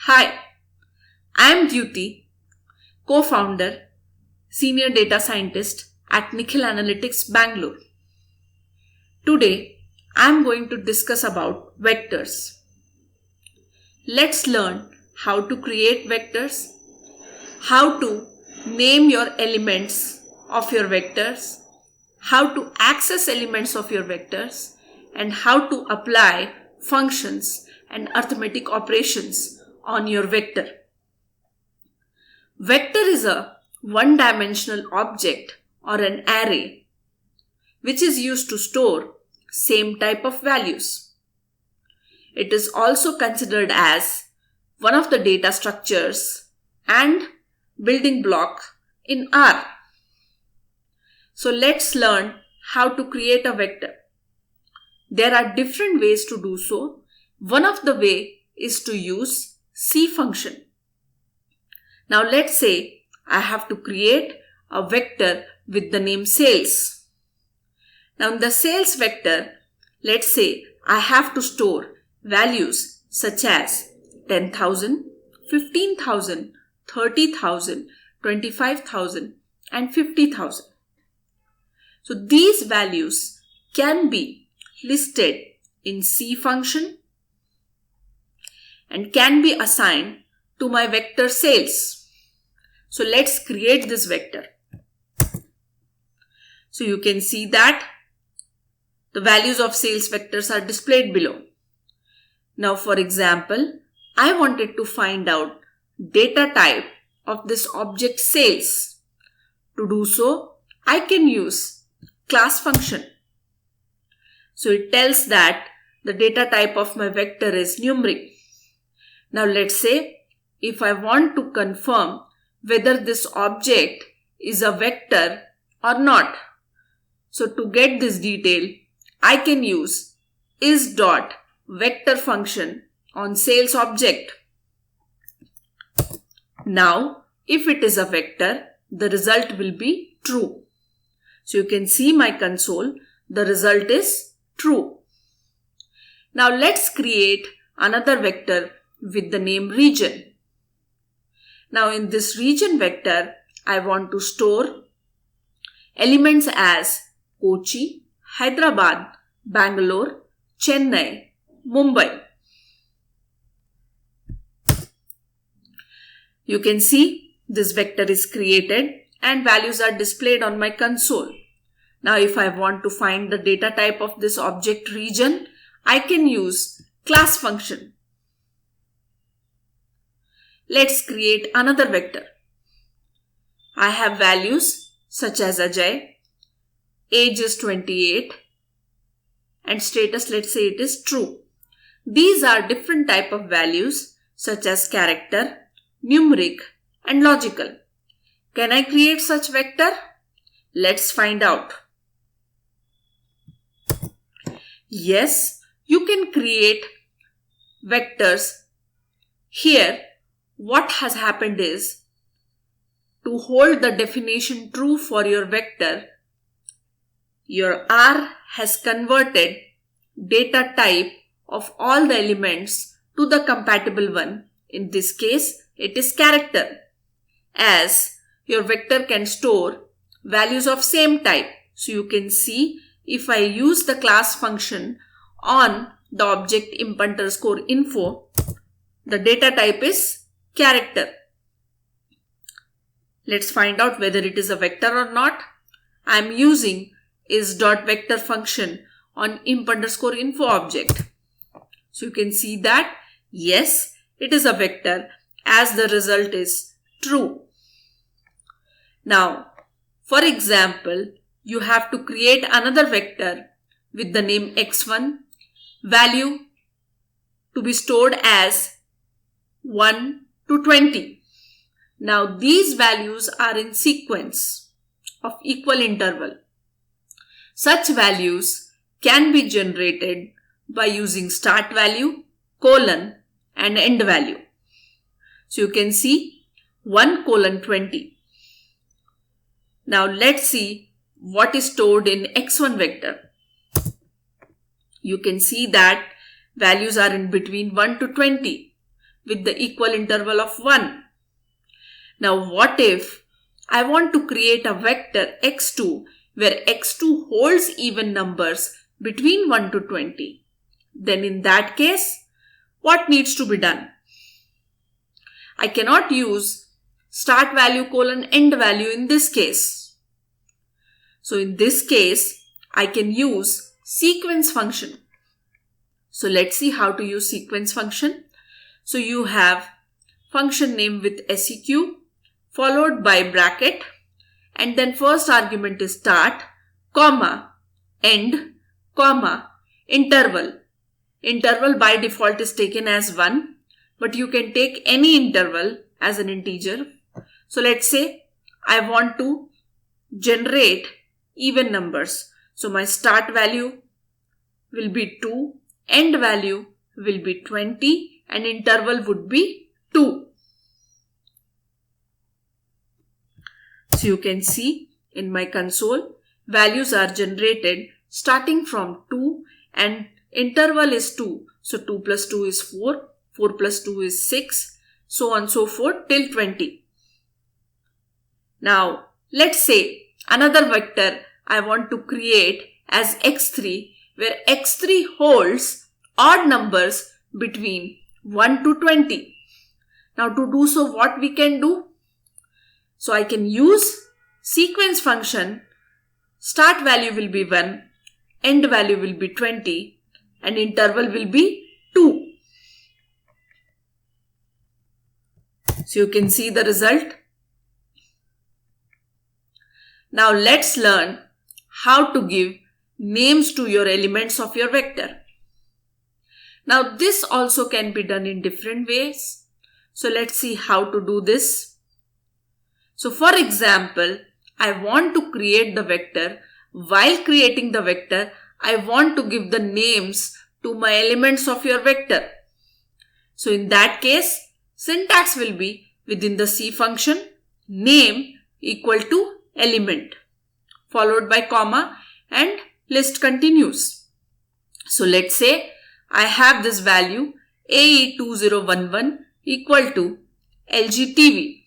Hi, I am Duty, co-founder, senior data scientist at Nikhil Analytics, Bangalore. Today, I am going to discuss about vectors. Let's learn how to create vectors, how to name your elements of your vectors, how to access elements of your vectors, and how to apply functions and arithmetic operations on your vector. Vector is a one-dimensional object or an array which is used to store same type of values. It is also considered as one of the data structures and building block in R. So let's learn how to create a vector. There are different ways to do so. One of the way is to use C function. Now let's say I have to create a vector with the name sales. Now in the sales vector, let's say I have to store values such as 10,000, 15,000, 30,000, 25,000 and 50,000. So these values can be listed in C function and can be assigned to my vector sales. So let's create this vector. So you can see that the values of sales vectors are displayed below. Now for example, I wanted to find out data type of this object sales. To do so, I can use class function. So it tells that the data type of my vector is numeric. Now let's say if I want to confirm whether this object is a vector or not. So to get this detail, I can use is.vector function on sales object. Now if it is a vector, the result will be true. So you can see my console, the result is true. Now let's create another vector with the name region. Now in this region vector, I want to store elements as Kochi, Hyderabad, Bangalore, Chennai, Mumbai. You can see this vector is created and values are displayed on my console. Now if I want to find the data type of this object region, I can use class function. Let's create another vector. I have values such as Ajay, age is 28 and status, let's say it is true. These are different type of values such as character, numeric and logical. Can I create such vector? Let's find out. Yes, you can create vectors. Here, what has happened is, to hold the definition true for your vector, your R has converted data type of all the elements to the compatible one. In this case, it is character, as your vector can store values of same type. So you can see if I use the class function on the object imp_info, the data type is character. Let's find out whether it is a vector or not. I am using is.vector function on imp_info object. So you can see that yes, it is a vector as the result is true. Now, for example, you have to create another vector with the name x1, value to be stored as 1 to 20. Now these values are in sequence of equal interval. Such values can be generated by using start value, colon and end value. So you can see 1 colon 20. Now let's see what is stored in x1 vector. You can see that values are in between 1 to 20. with the equal interval of 1. Now what if I want to create a vector x2 where x2 holds even numbers between 1 to 20? Then in that case, what needs to be done? I cannot use start value colon end value in this case. So in this case, I can use sequence function. So let's see how to use sequence function. So you have function name with seq followed by bracket, and then first argument is start, comma, end, comma, interval. Interval by default is taken as 1, but you can take any interval as an integer. So let's say I want to generate even numbers. So my start value will be 2, end value will be 20, and interval would be 2. So you can see in my console, values are generated starting from 2 and interval is 2. So 2 plus 2 is 4, 4 plus 2 is 6, so on and so forth till 20. Now let's say another vector I want to create as x3 where x3 holds odd numbers between 1 to 20. Now to do so, what we can do? So I can use sequence function. Start value will be 1, end value will be 20, and interval will be 2. So you can see the result. Now let's learn how to give names to your elements of your vector. Now this also can be done in different ways. So let's see how to do this. So for example, I want to create the vector. While creating the vector, I want to give the names to my elements of your vector. So in that case, syntax will be within the C function, name equal to element, followed by comma, and list continues. So let's say I have this value AE2011 equal to LGTV.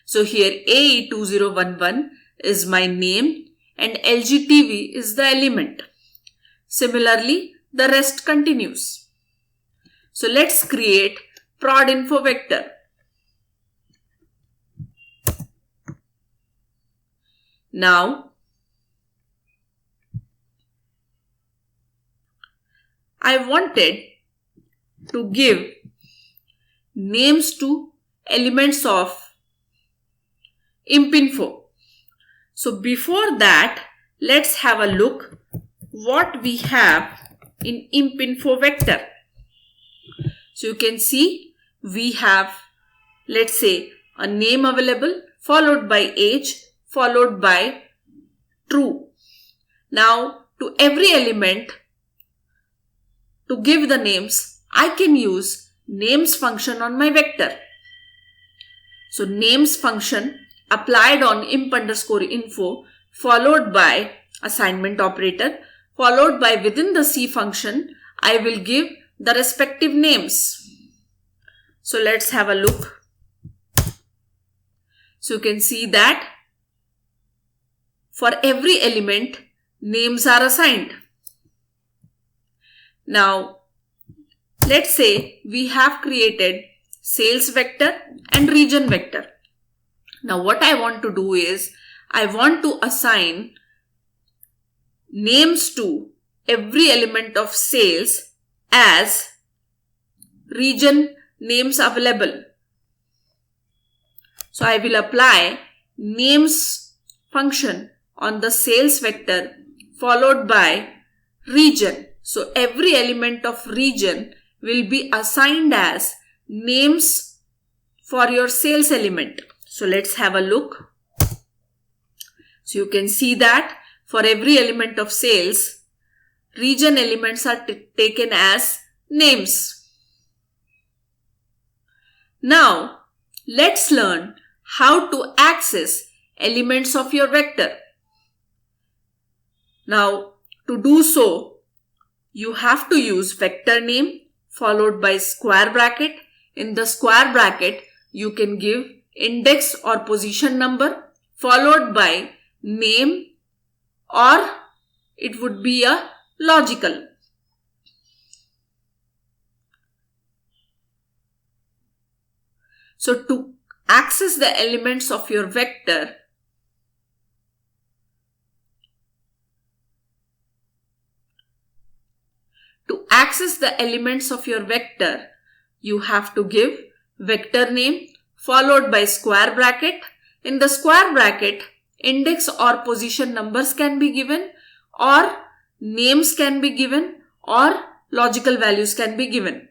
So here AE2011 is my name and LGTV is the element. Similarly, the rest continues. So let's create prod info vector. Now, I wanted to give names to elements of impinfo. So before that, let's have a look what we have in impinfo vector. So you can see we have, let's say, a name available followed by age followed by true. Now to every element to give the names, I can use names function on my vector. So names function applied on imp_info followed by assignment operator followed by within the C function, I will give the respective names. So let's have a look. So you can see that for every element, names are assigned. Now, let's say we have created sales vector and region vector. Now, what I want to do is, I want to assign names to every element of sales as region names available. So I will apply names function on the sales vector followed by region. So every element of region will be assigned as names for your sales element. So let's have a look. So you can see that for every element of sales, region elements are taken as names. Now, let's learn how to access elements of your vector. Now, to do so, you have to use vector name followed by square bracket in the square bracket, you can give index or position number followed by name, or it would be a logical. So to access the elements of your vector, you have to give vector name followed by square bracket. In the square bracket, index or position numbers can be given, or names can be given, or logical values can be given.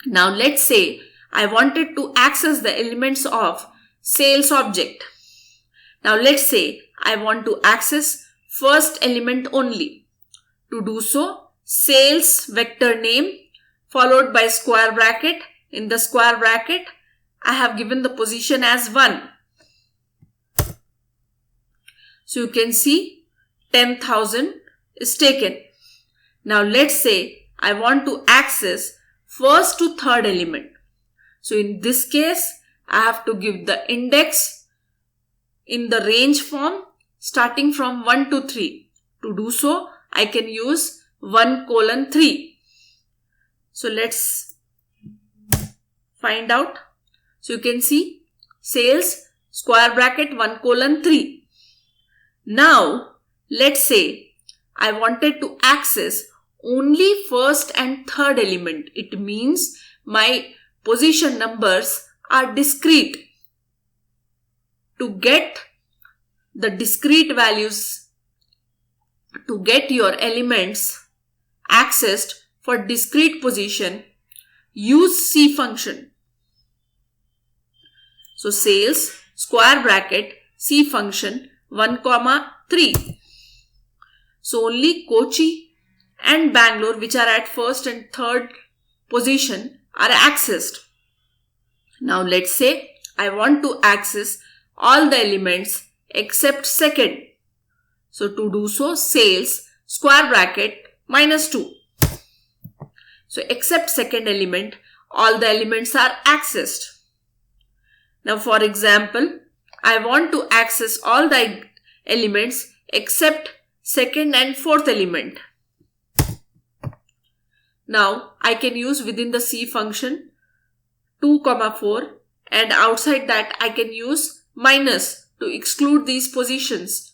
Now let's say I wanted to access the elements of sales object. Now let's say I want to access first element only. To do so, sales vector name followed by square bracket. In the square bracket, I have given the position as 1. So you can see 10,000 is taken. Now let's say I want to access first to third element. So in this case, I have to give the index in the range form starting from 1 to 3. To do so, I can use 1:3. So let's find out. So you can see sales square bracket 1:3. Now let's say I wanted to access only first and third element. It means my position numbers are discrete. To get the discrete values, to get your elements accessed for discrete position, use C function. So sales square bracket C function 1,3. So only Kochi and Bangalore, which are at first and third position, are accessed. Now let's say I want to access all the elements except second. So to do so, sales square bracket -2. So except second element, all the elements are accessed. Now for example, I want to access all the elements except second and fourth element. Now I can use within the C function 2,4, and outside that I can use minus to exclude these positions.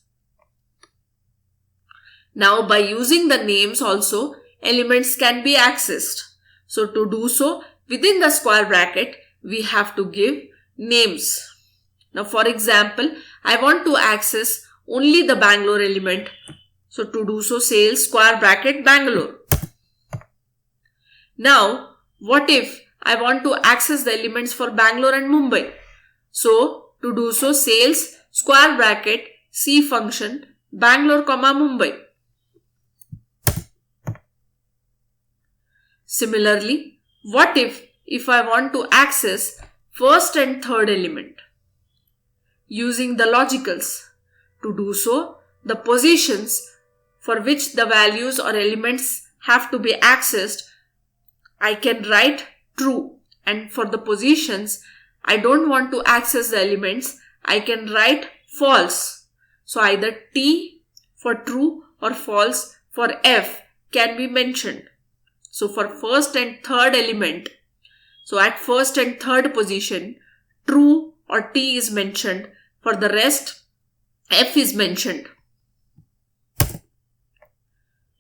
Now by using the names also, elements can be accessed. So to do so, within the square bracket, we have to give names. Now for example, I want to access only the Bangalore element. So to do so, sales square bracket Bangalore. Now what if I want to access the elements for Bangalore and Mumbai? So to do so, sales square bracket C function Bangalore, Mumbai. Similarly, what if I want to access first and third element? Using the logicals. To do so, the positions for which the values or elements have to be accessed, I can write true, and for the positions I don't want to access the elements, I can write false. So either T for true or false for F can be mentioned. So for first and third element, so at first and third position, true or T is mentioned. For the rest, F is mentioned.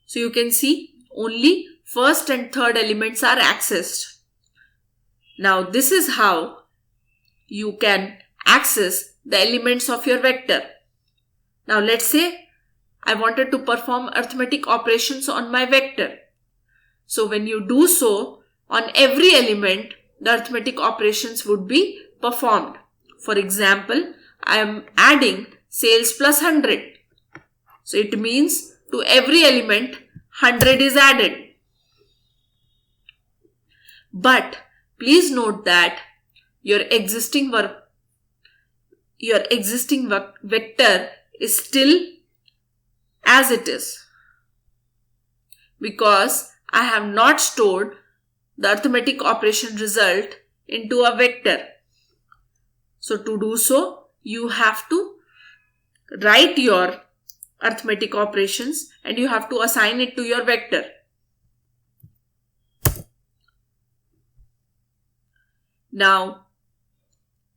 So you can see only first and third elements are accessed. Now this is how you can access the elements of your vector. Now let's say I wanted to perform arithmetic operations on my vector. So when you do so, on every element, the arithmetic operations would be performed. For example, I am adding sales plus 100. So it means to every element, 100 is added. But please note that your existing vector is still as it is, because I have not stored the arithmetic operation result into a vector. So to do so, you have to write your arithmetic operations and you have to assign it to your vector. Now,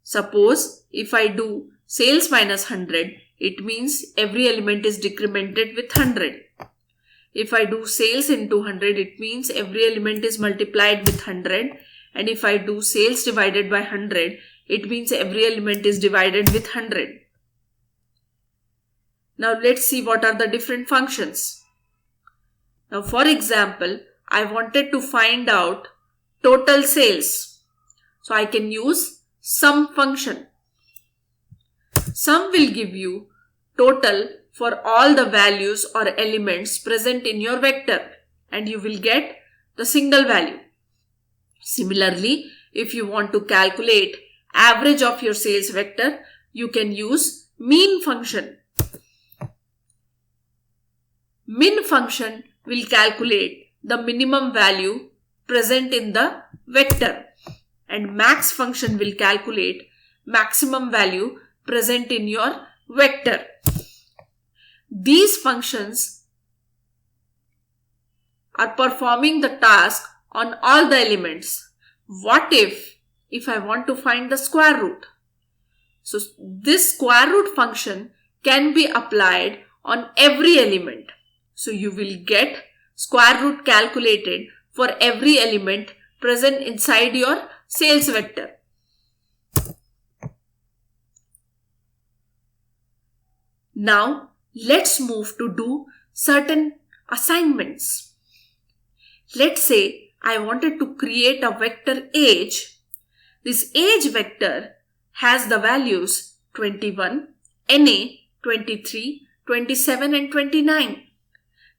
suppose if I do sales minus 100, it means every element is decremented with 100. If I do sales into 100, it means every element is multiplied with 100. And if I do sales divided by 100, it means every element is divided with 100. Now let's see what are the different functions. Now for example, I wanted to find out total sales. So I can use sum function. Sum will give you total for all the values or elements present in your vector and you will get the single value. Similarly, if you want to calculate average of your sales vector, you can use mean function. Min function will calculate the minimum value present in the vector and max function will calculate maximum value present in your vector. These functions are performing the task on all the elements. What if I want to find the square root? So this square root function can be applied on every element. So you will get square root calculated for every element present inside your sales vector. Now let's move to do certain assignments. Let's say I wanted to create a vector age. This age vector has the values 21, NA, 23, 27 and 29.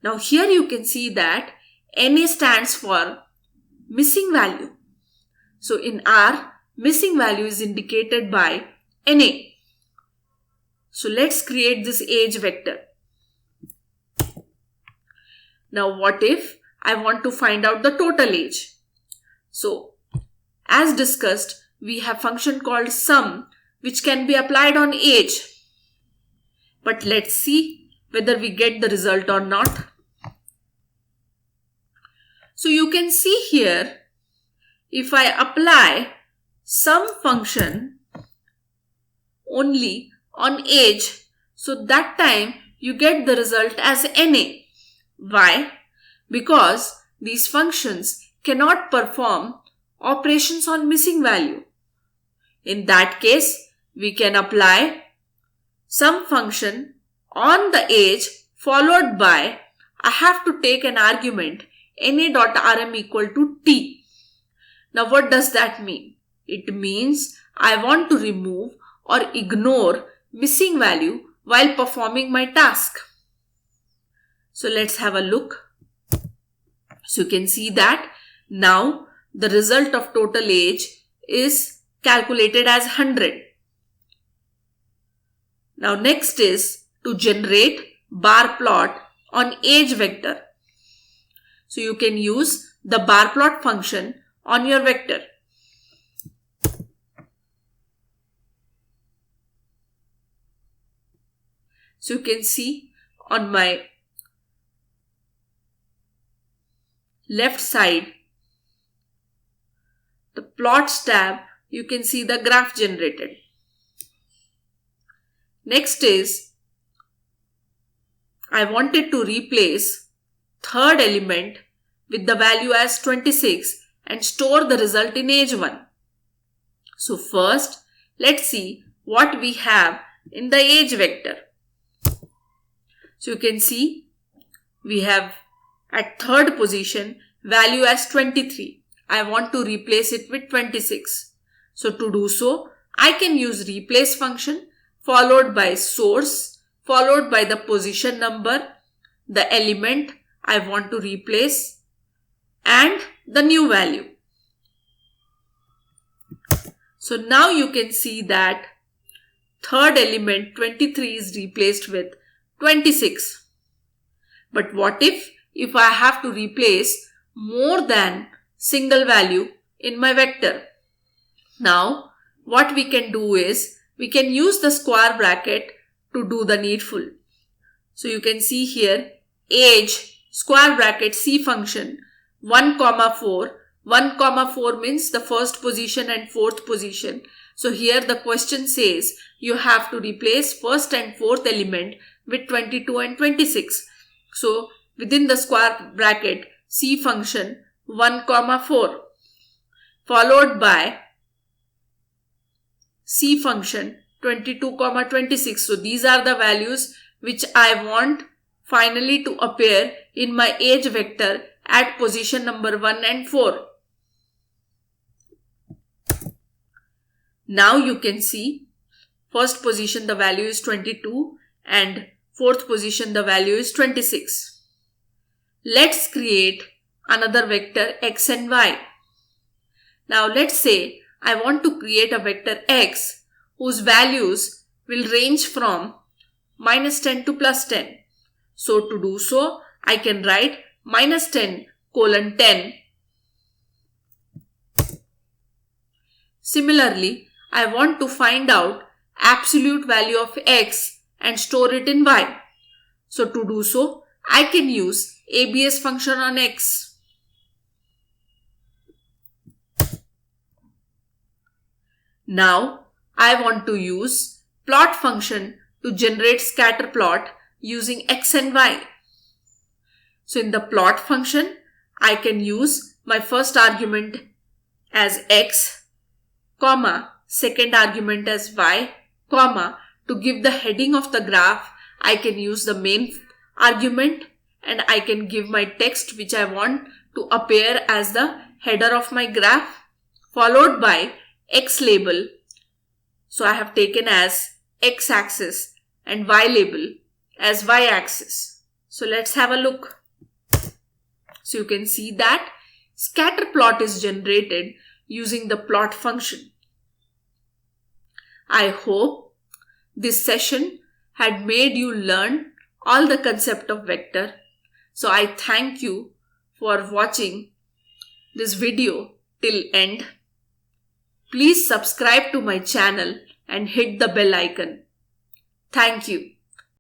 Now here you can see that NA stands for missing value. So in R, missing value is indicated by NA. So let's create this age vector. Now what if I want to find out the total age? So as discussed, we have function called sum which can be applied on age. But let's see whether we get the result or not. So you can see here, if I apply sum function only on age, so that time you get the result as NA. Why? Because these functions cannot perform operations on missing value. In that case, we can apply sum function on the age followed by, I have to take an argument na.rm equal to t. Now what does that mean? It means I want to remove or ignore missing value while performing my task. So let's have a look. So you can see that now the result of total age is calculated as 100. Now next is to generate bar plot on age vector. So you can use the bar plot function on your vector. So you can see on my left side, the plots tab, you can see the graph generated. Next is, I wanted to replace third element with the value as 26 and store the result in age 1. So first, let's see what we have in the age vector. So you can see we have at third position value as 23. I want to replace it with 26. So to do so, I can use replace function followed by source, followed by the position number, the element I want to replace and the new value. So now you can see that third element 23 is replaced with 26. But what if I have to replace more than single value in my vector? Now, what we can do is, we can use the square bracket to do the needful. So you can see here, age, square bracket, C function, 1, 4. 1, 4 means the first position and fourth position. So here the question says, you have to replace first and fourth element with 22 and 26. So within the square bracket, C function, 1, 4, followed by C function 22, 26. So these are the values which I want finally to appear in my age vector at position number 1 and 4. Now you can see first position the value is 22 and fourth position the value is 26. Let's create another vector x and y. Now let's say I want to create a vector x whose values will range from -10 to +10. So to do so, I can write -10 colon 10. Similarly, I want to find out absolute value of x and store it in y. So to do so, I can use ABS function on x. Now, I want to use plot function to generate scatter plot using x and y. So in the plot function, I can use my first argument as x, comma, second argument as y, comma, to give the heading of the graph, I can use the main argument and I can give my text which I want to appear as the header of my graph, followed by x label. So I have taken as x-axis and y label as y-axis. So let's have a look. So you can see that scatter plot is generated using the plot function. I hope this session had made you learn all the concept of vector. So I thank you for watching this video till end. Please subscribe to my channel and hit the bell icon. Thank you.